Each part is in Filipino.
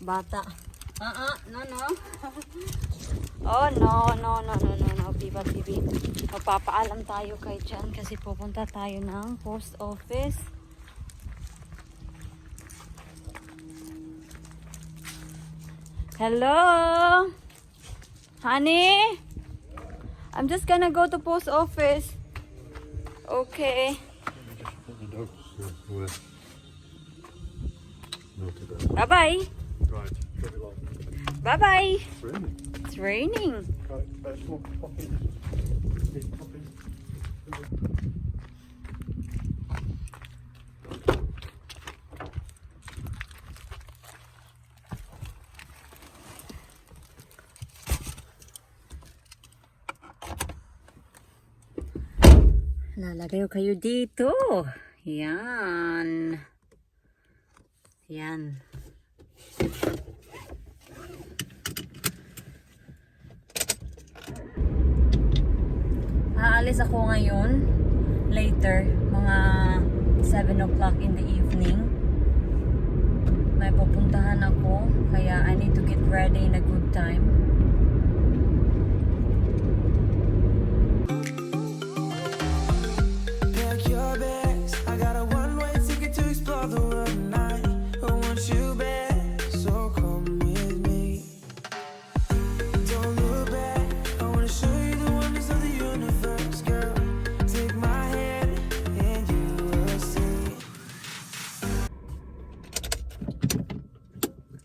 Bata. No. Oh, no. Biba. Magpapaalam tayo kay Jan kasi pupunta tayo ng post office. Hello? Honey? I'm just gonna go to post office. Okay. Bye-bye. Right. Bye-bye. It's raining. It's raining. Lalagay ko kayo dito. Yan. Yan. Aalis ako ngayon. Later. Mga 7 o'clock in the evening. May pupuntahan ako. Kaya I need to get ready in a good time.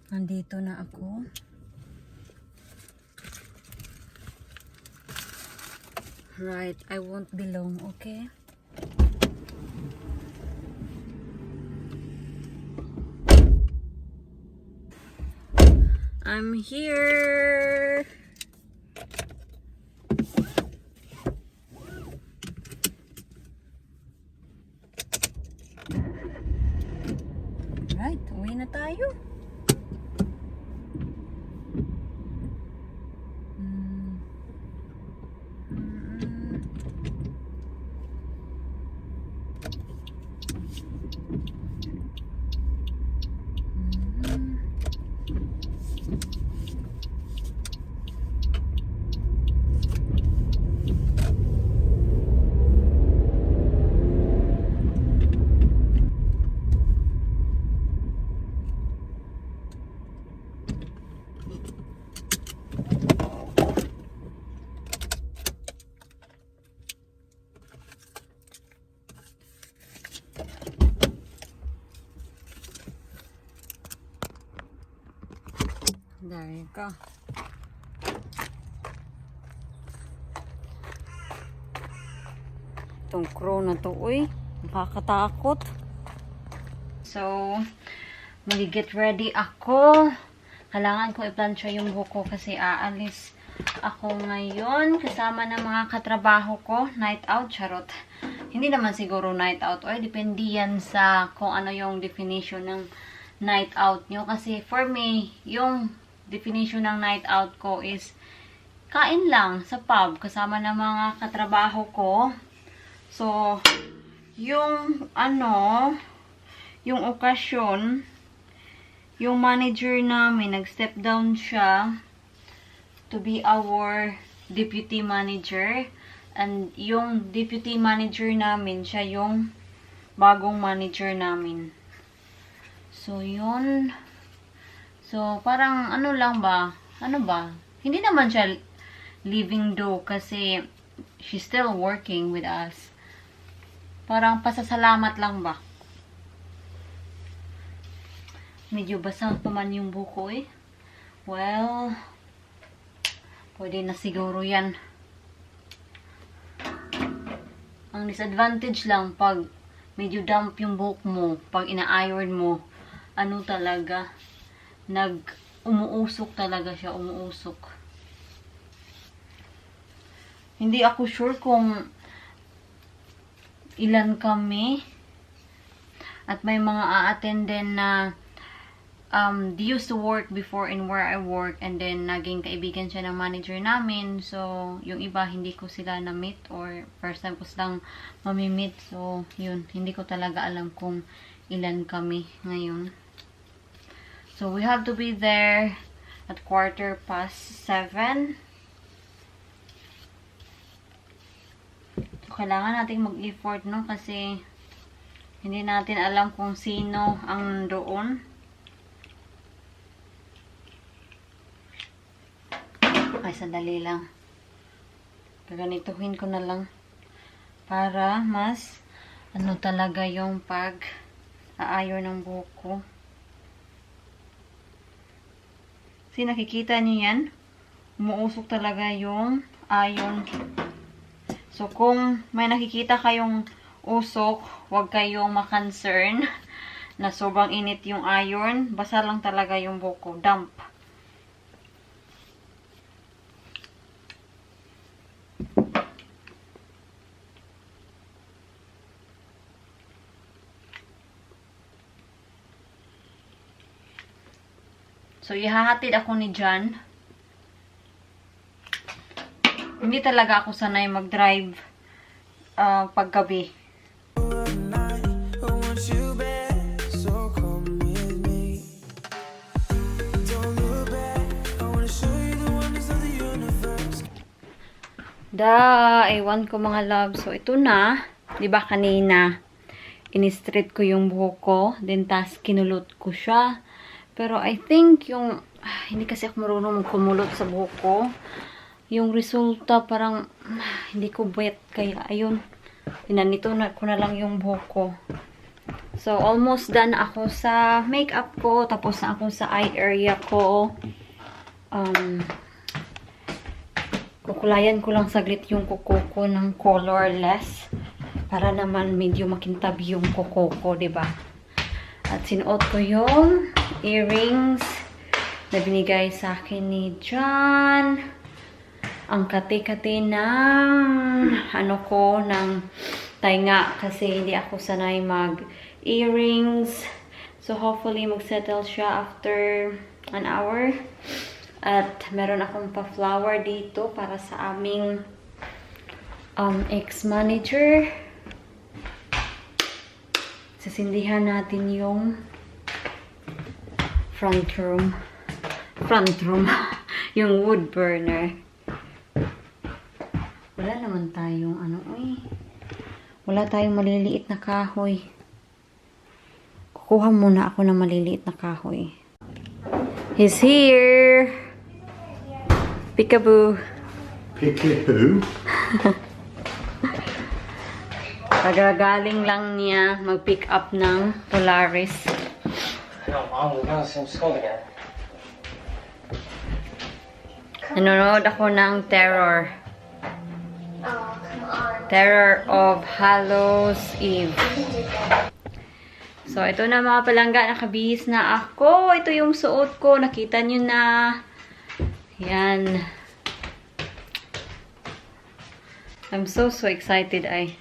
Nandito na ako. Right, I won't be long, okay? I'm here. Right, uwi na tayo. There you go. Itong crow na to, uy. Nakakatakot. So, mag-get ready ako. Kailangan ko i-plancha yung buhok ko kasi aalis ako ngayon kasama ng mga katrabaho ko. Night out, charot. Hindi naman siguro night out. Oy, depende yan sa kung ano yung definition ng night out nyo. Kasi for me, yung definition ng night out ko is kain lang sa pub kasama ng mga katrabaho ko. So, yung yung okasyon, yung manager namin, nag-step down siya to be our deputy manager. And yung deputy manager namin, siya yung bagong manager namin. So, yun. So, parang ano lang ba? Ano ba? Hindi naman siya leaving do kasi she's still working with us. Parang pasasalamat lang ba? Medyo basang pa man yung buko eh. Well, pwede na siguro yan. Ang disadvantage lang pag medyo damp yung buhok mo, pag ina-iron mo, ano talaga, umuusok talaga siya, umuusok. Hindi ako sure kung ilan kami. At may mga a-attend din na they used to work before in where I work. And then, naging kaibigan siya ng manager namin. So, yung iba, hindi ko sila na-meet. Or, first time ko silang mamimit. So, yun. Hindi ko talaga alam kung ilan kami ngayon. So, we have to be there at 7:15. So, kailangan natin mag-effort, no? Kasi, hindi natin alam kung sino ang doon. Ay, sandali lang. Gaganituhin ko na lang. Para mas, ano talaga yung pag-aayon ng buhok ko. Kasi nakikita niyo yan, umuusok talaga yung ayon. So, kung may nakikita kayong usok, huwag kayong ma-concern na sobrang init yung ayon. Basa lang talaga yung buhok ko. Damp. So, ihahatid ako ni John. Hindi talaga ako sanay mag-drive paggabi. Ewan ko mga love. So, ito na. Diba kanina, in-straight ko yung buhok ko. Then, tas kinulot ko siya. Pero I think yung, hindi kasi ako marunong kumulot sa buhok ko. Yung resulta parang, hindi ko wet. Kaya ayun, pinanito na ko na lang yung buhok ko. So, almost done ako sa makeup ko. Tapos na ako sa eye area ko. Kukulayan ko lang saglit yung kuko ko ng colorless. Para naman medyo makintab yung kuko ko, diba? At sinuot ko yung earrings na binigay sa akin ni John. Ang kati-kati ng ng tainga kasi hindi ako sanay mag-earrings. So hopefully mag-settle siya after an hour. At meron akong pa-flower dito para sa aming ex-manager. Sasindihan natin yung front room. Yung wood burner. Wala naman tayong wala tayong maliliit na kahoy. Kukuha muna ako ng maliliit na kahoy. He's here! Peekaboo! Peekaboo? Kagagaling lang niya mag-pick up ng Polaris. Nanonood ako ng Terror. Terror of Hallows Eve. So, ito na mga palangga. Nakabihis na ako. Ito yung suot ko. Nakita nyo na. Yan. I'm so excited ay.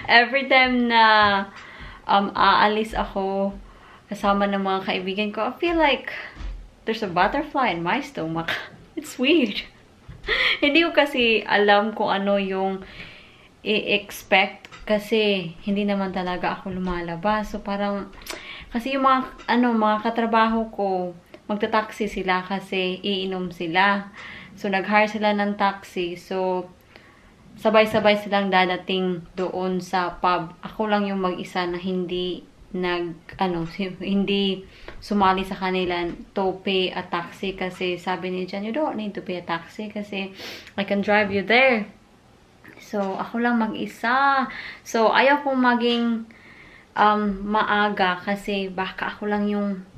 Every time na aalis ako kasama ng mga kaibigan ko, I feel like there's a butterfly in my stomach. It's weird. Hindi ko kasi alam kung ano yung i-expect kasi hindi naman talaga ako lumalabas. So parang kasi yung mga katrabaho ko, magta-taxi sila kasi iinom sila. So nag-hire sila ng taxi. So sabay-sabay silang dadating doon sa pub. Ako lang yung mag-isa na hindi hindi sumali sa kanila to pay a taxi kasi sabi ni Jan, you don't need to pay a taxi kasi I can drive you there. So, ako lang mag-isa. So, ayaw kong maging maaga kasi baka ako lang yung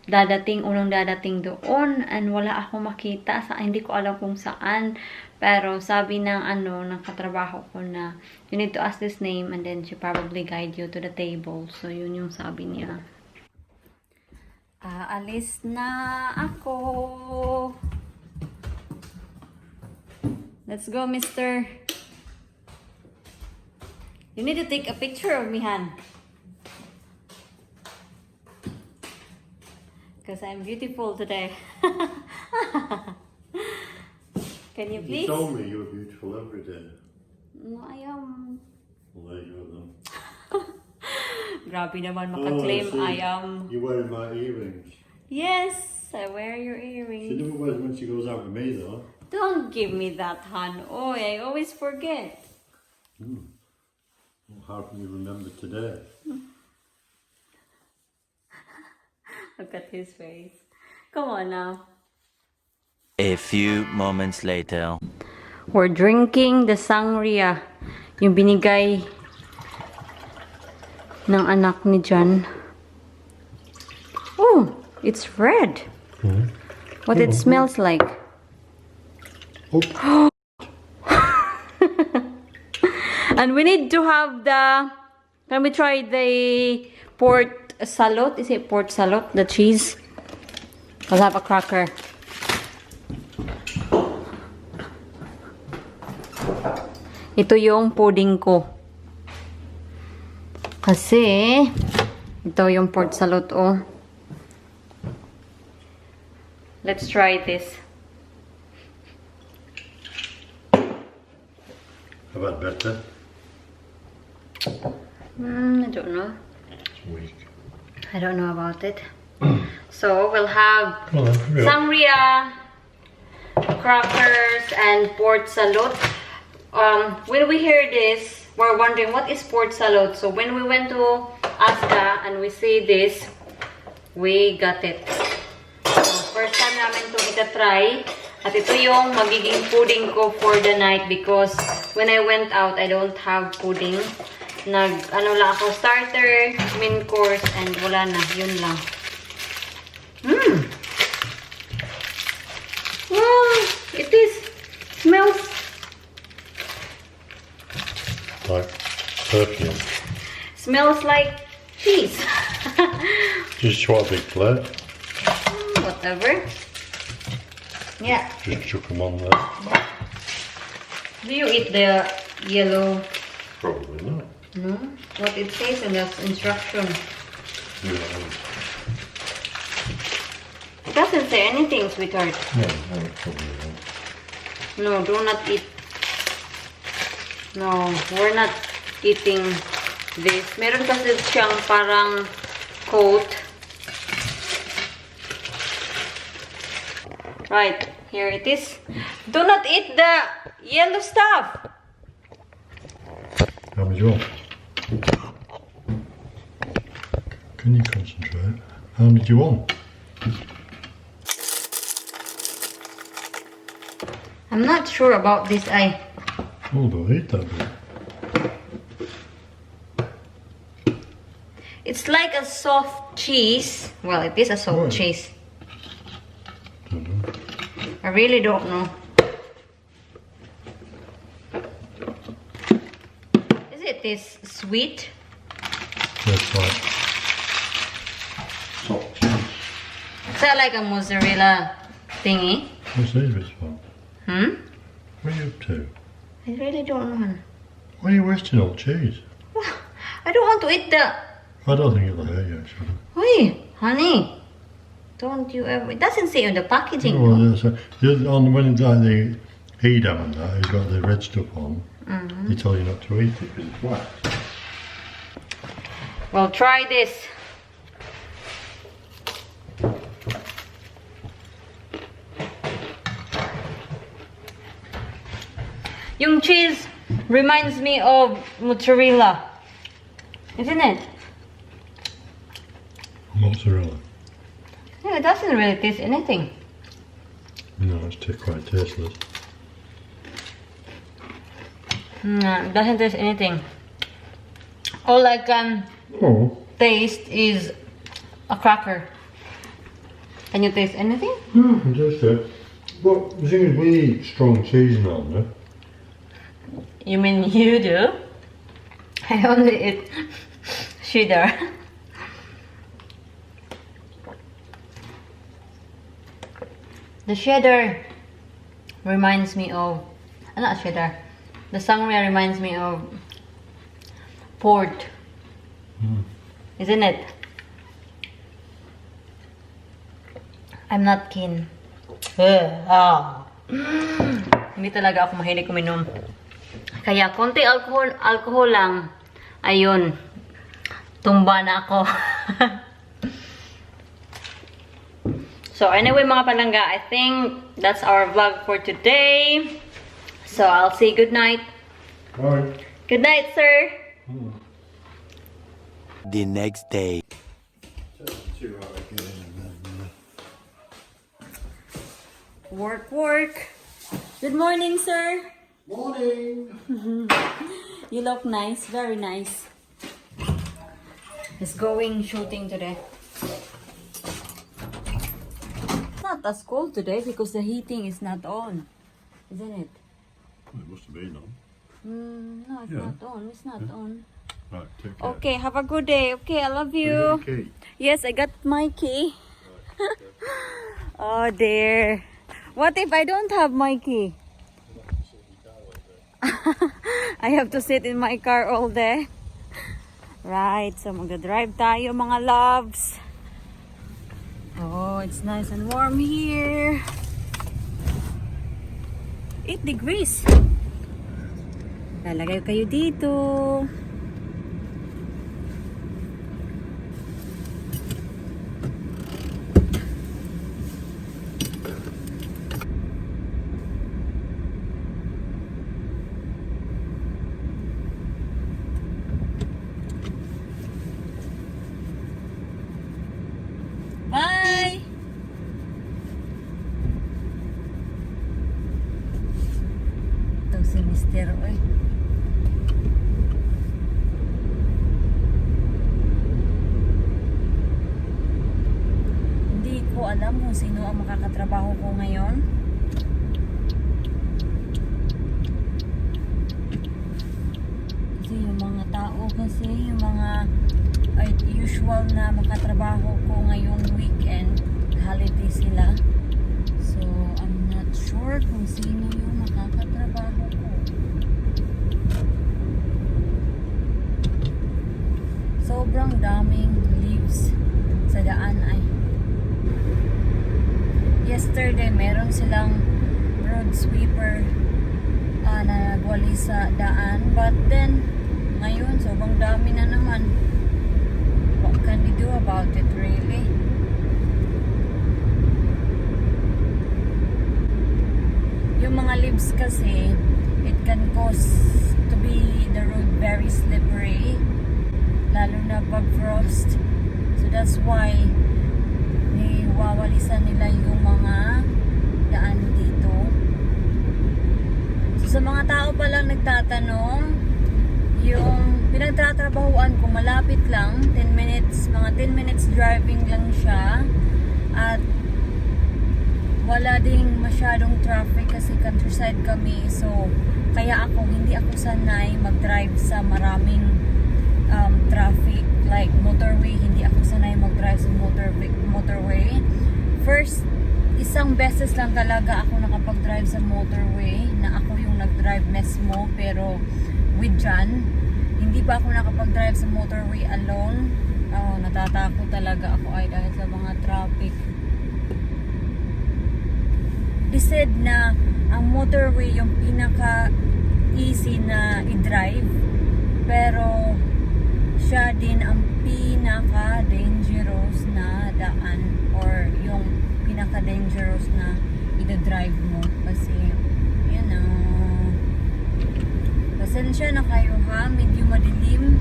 unang dadating doon and wala akong makita. Hindi ko alam kung saan. Pero sabi ng ng katrabaho ko na you need to ask this name and then she probably guide you to the table. So, yun yung sabi niya. Aalis na ako. Let's go, mister. You need to take a picture of me, Han. Because I'm beautiful today. Can you please? You told me you were beautiful every day. No, I am. Well, there you are then. Grabe naman makaklaim see. I am. You're wearing my earrings. Yes, I wear your She earrings. never wears them when she goes out with me, though. Don't give me that, Han. Oh, I always forget. Well, how can you remember today? Look at his face. Come on now. A few moments later. We're drinking the sangria. Yung binigay ng anak ni John. Oh, it's red. What it smells like. Oh, And we need to have the... Can we try the port salad? Is it port salad? The cheese? I'll have a cracker. Ito yung pudding ko. Kasi, ito yung port salad, oh. Let's try this. I've had better. I don't know. It's weak. I don't know about it. So, we'll have Come on, hurry up. sangria, crackers, and port salad. When we hear this, we're wondering what is port salad. So when we went to Asda and we see this, we got it. So, first time namin to itatry. At ito yung magiging pudding ko for the night because when I went out, I don't have pudding. Ano lang ako, starter, main course, and wala na. Yun lang. Wow, it is. Smells. Like perfume. Smells like cheese. Just try a big plate. Whatever. Yeah. Just chuck them on there. Do you eat the yellow? Probably not. No. What it says in the instruction. Yeah. It doesn't say anything, sweetheart. No, probably not. No, do not eat. No, we're not eating this. Meron kasi siyang parang coat. Right, here it is. Do not eat the yellow stuff. How many do you want? Can you concentrate? How many do you want? I'm not sure about this. Oh, don't eat that bit. It's like a soft cheese. Well, it is a soft Right. cheese. Don't know. I really don't know. Is it this sweet? That's like soft cheese. Is that like a mozzarella thingy? What's these bits for? What are you up to? I really don't know. Why are you wasting all the cheese? I don't want to eat the... I don't think it'll hurt you, actually. Wait, honey. Don't you ever... It doesn't say on the packaging. Oh, though. there's on when it's like the Edam and that, he's got the red stuff on. They tell you not to eat it because it's wax. Well, try this. Yung cheese reminds me of mozzarella. Isn't it? Mozzarella. Yeah, it doesn't really taste anything. No, it's quite tasteless. No, it doesn't taste anything. All I can Oh. taste is a cracker. Can you taste anything? No, just it. But the thing is, we eat strong cheese now, no? You mean you do? I only eat cheddar. The cheddar reminds me of... not cheddar. The sangria reminds me of port. Isn't it? I'm not keen. Hindi talaga ako mahilig uminom. Kaya konti alcohol lang. Ayun. tumba na ako. So anyway mga palangga, I think that's our vlog for today. So I'll say good night. Right. Good night, sir. The next day. Work. Good morning, sir. Morning. You look nice, very nice. He's going shooting today. It's not as cold today because the heating is not on, isn't it? It must have been on. No, it's Yeah. not on. It's not on. Right, take care. Okay, have a good day. Okay, I love you. Okay. Yes, I got my key. Oh dear. What if I don't have my key? I have to sit in my car all day. Right, so magdadrive tayo mga loves. Oh, it's nice and warm here. 8 degrees. Lalagay kayo dito. Bye! Ito si Mister, oy. Hindi ko alam kung sino ang makakatrabaho ko ngayon. Kasi yung mga tao kasi, yung mga usual na makatrabaho ko ngayong weekend, holiday sila. So, I'm not sure kung sino yung makakatrabaho ko. Sobrang daming leaves sa daan ay. Yesterday, meron silang road sweeper na nagwali sa daan. But then, ngayon, sobrang dami na naman. What can we do about it, really? Yung mga leaves kasi, it can cause to be the road very slippery, lalo na pag frost. So that's why niwawalisan nila yung mga daan dito. So sa mga tao palang nagtatanong, yung pinagtatrabahuan ko malapit lang, 10 minutes, mga 10 minutes driving lang siya, at wala ding masyadong traffic kasi countryside kami. So kaya hindi ako sanay mag-drive sa maraming traffic like motorway. Hindi ako sanay mag-drive sa motorway. First, isang beses lang talaga ako nakapag-drive sa motorway na ako yung nag-drive mesmo, pero with John. Hindi pa ako nakapag-drive sa motorway alone. Oh, natatakot talaga ako ay dahil sa mga traffic. They said na ang motorway yung pinaka easy na i-drive, pero siya din ang pinaka dangerous na daan, or yung pinaka dangerous na i-drive mo kasi pasensya na kayo ha, medyo madilim.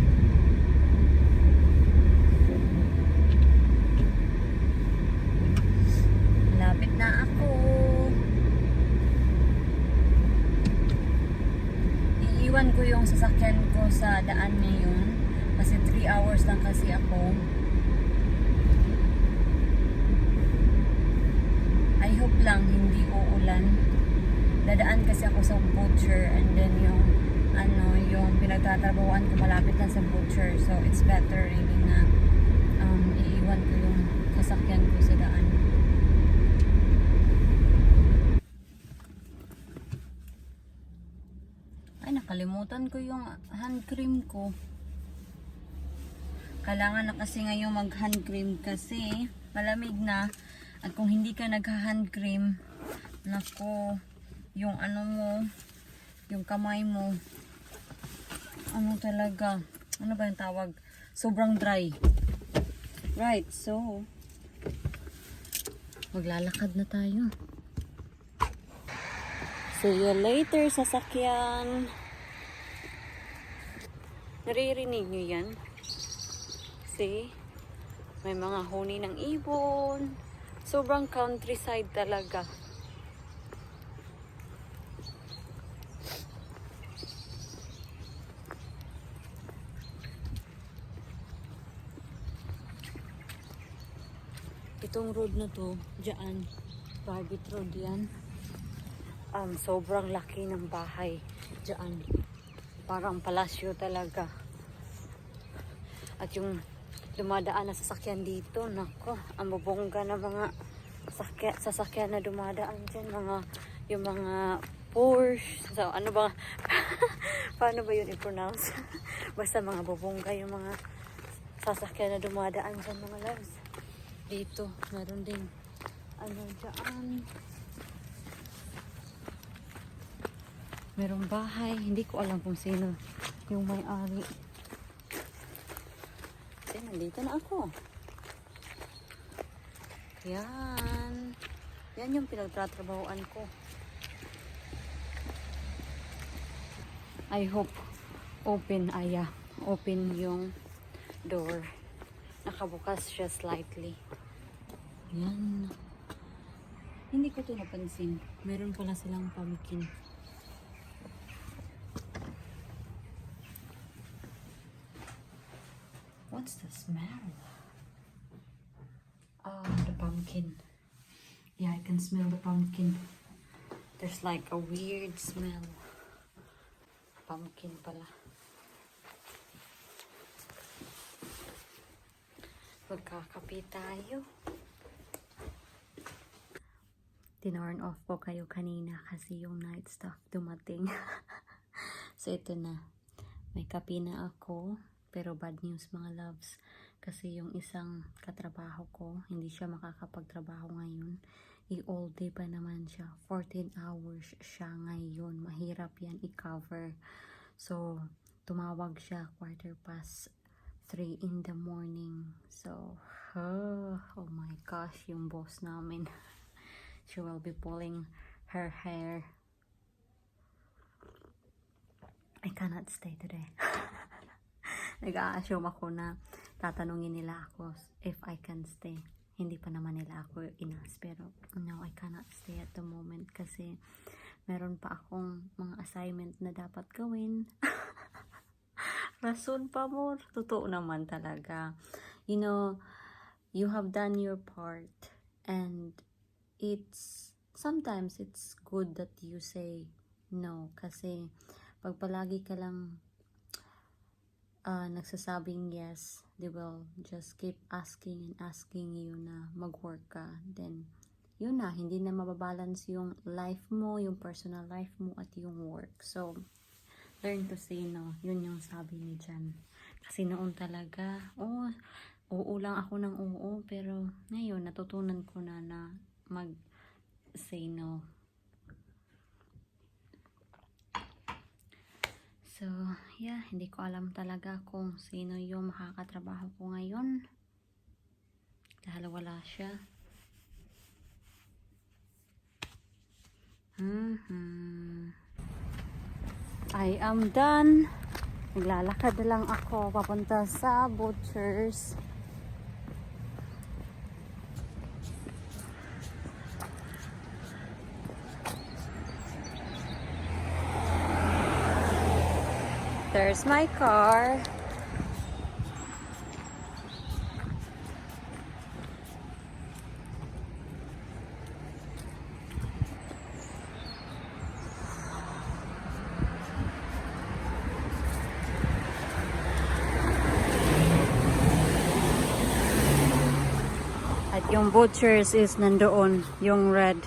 Lapit na ako. Iiwan ko yung sasakyan ko sa daan ngayon kasi 3 hours lang kasi ako. I hope lang hindi uulan. Dadaan kasi ako sa butcher, and then yung pinagtatrabahuan ko malapit lang sa butcher, so it's better really na iiwan ko yung sasakyan ko sa daan. Ay, nakalimutan ko yung hand cream ko. Kailangan na kasi ngayon mag hand cream kasi malamig na, at kung hindi ka nagha hand cream, nako, yung yung kamay mo, talaga, ano ba yung tawag? sobrang dry. Right, so maglalakad na tayo. See you later, sasakyan. Naririnig nyo yan? See? May mga huni ng ibon. Sobrang countryside talaga. Itong road na to, dyan, private road yan. Sobrang laki ng bahay dyan. Parang palasyo talaga. At yung dumadaan na sasakyan dito, nako, ang bubongga na mga sasakyan na dumadaan dyan. Yung mga Porsche. So, ano ba? Paano ba yun i-pronounce? Basta mga bubongga yung mga sasakyan na dumadaan dyan, mga loves. Dito, meron din ano dyan, merong bahay, hindi ko alam kung sino yung may-ari. Kasi nandito na ako. Yan yung pinagtatrabahoan ko. I hope open yung door. Nakabukas siya slightly. Yan. Hindi ko ito napansin. Meron pala silang pumpkin. What's the smell? Oh, the pumpkin. Yeah, I can smell the pumpkin. There's like a weird smell. Pumpkin pala. Magkakape tayo. Tinorn off po kayo kanina kasi yung night stuff dumating. So ito na. May kape na ako. Pero bad news mga loves. Kasi yung isang katrabaho ko, hindi siya makakapagtrabaho ngayon. I-all day pa naman siya. 14 hours siya ngayon. Mahirap yan i-cover. So, tumawag siya 3:15 in the morning. So, oh my gosh, yung boss namin. She will be pulling her hair. I cannot stay today. Nag-a-assume ako na tatanungin nila ako if I can stay. Hindi pa naman nila ako inas. Pero no, I cannot stay at the moment kasi meron pa akong mga assignment na dapat gawin. Rason pa mo. Totoo naman talaga. You know, you have done your part and sometimes it's good that you say no kasi pag palagi ka lang nagsasabing yes, they will just keep asking and asking you na mag-work ka. Then, yun na, hindi na mababalance yung life mo, yung personal life mo at yung work. So, learn to say no. Yun yung sabi ni Jan. Kasi noon talaga, oo lang ako ng oo, pero ngayon natutunan ko na mag-say no. So, yeah, hindi ko alam talaga kung sino yung makakatrabaho ko ngayon. Dahil wala siya. I am done. Naglalakad na lang ako papunta sa butchers. There's my car. At yung butchers is nandoon, yung red.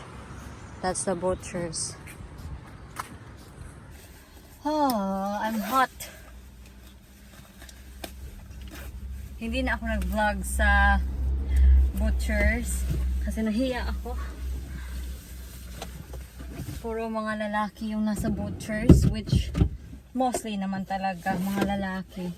That's the butchers. Oh, I'm hot. Hindi na ako nag-vlog sa butchers kasi nahiya ako. Puro mga lalaki yung nasa butchers, which mostly naman talaga mga lalaki.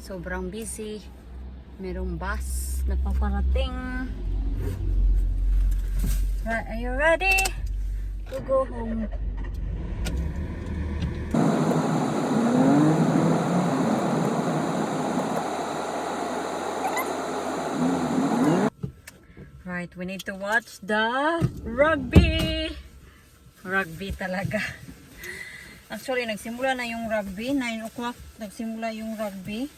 Sobrang busy. Merong bus na paparating. Right, are you ready to go home? Right, we need to watch the rugby. Rugby talaga. Actually, nagsimula na yung rugby. 9 o'clock nagsimula yung rugby.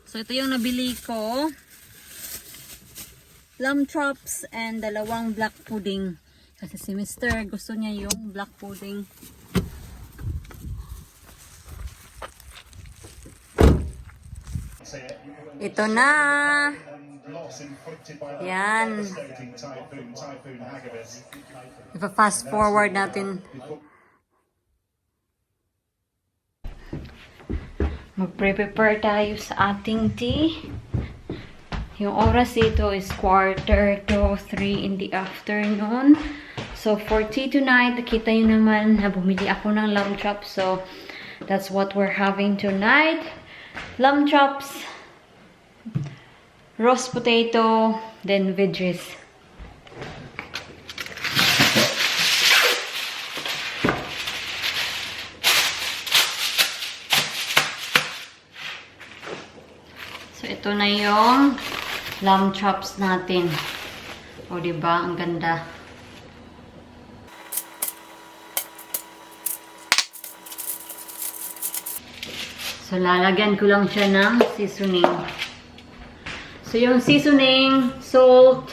So, ito yung nabili ko. Lamb chops and 2 black pudding. Kasi si Mr. gusto niya yung black pudding. Ito na. Yan. Ipa-fast forward natin. Mag-prepare tayo sa ating tea. Yung oras dito is 2:45 in the afternoon. So, for tea tonight, nakita nyo naman na bumili ako ng lamb chops. So, that's what we're having tonight. Lamb chops, roast potato, then veggies. So, ito na yung lamb chops natin. O, diba? Ang ganda. So, lalagyan ko lang siya ng seasoning. So, yung seasoning, salt,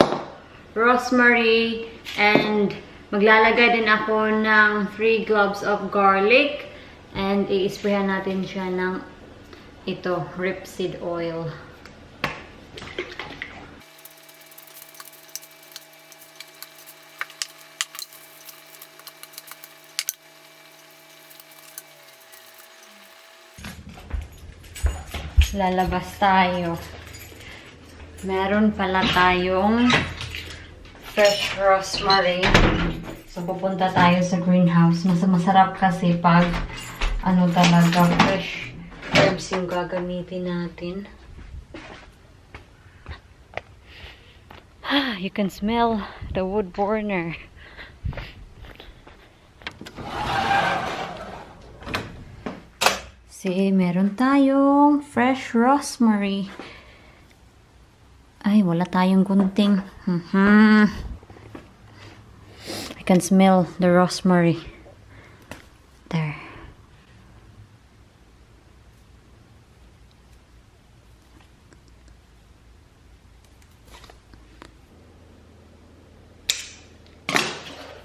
rosemary, and maglalagay din ako ng 3 cloves of garlic. And i-sprayhan natin siya ng ito, rapeseed oil. Lalabas tayo. Meron pala tayong fresh rosemary. So, pupunta tayo sa greenhouse. Mas masarap kasi pag ano talaga, fresh herbs yung gagamitin natin. You can smell the wood burner. Kasi meron tayong fresh rosemary. Ay, wala tayong gunting. I can smell the rosemary. There.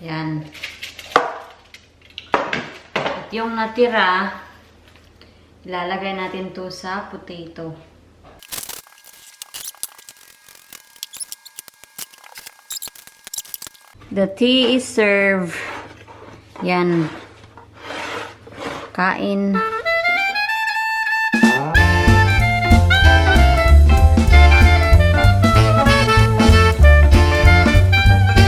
Yan. At yung natira, ilalagay natin to sa potato. The tea is served. Yan. Kain.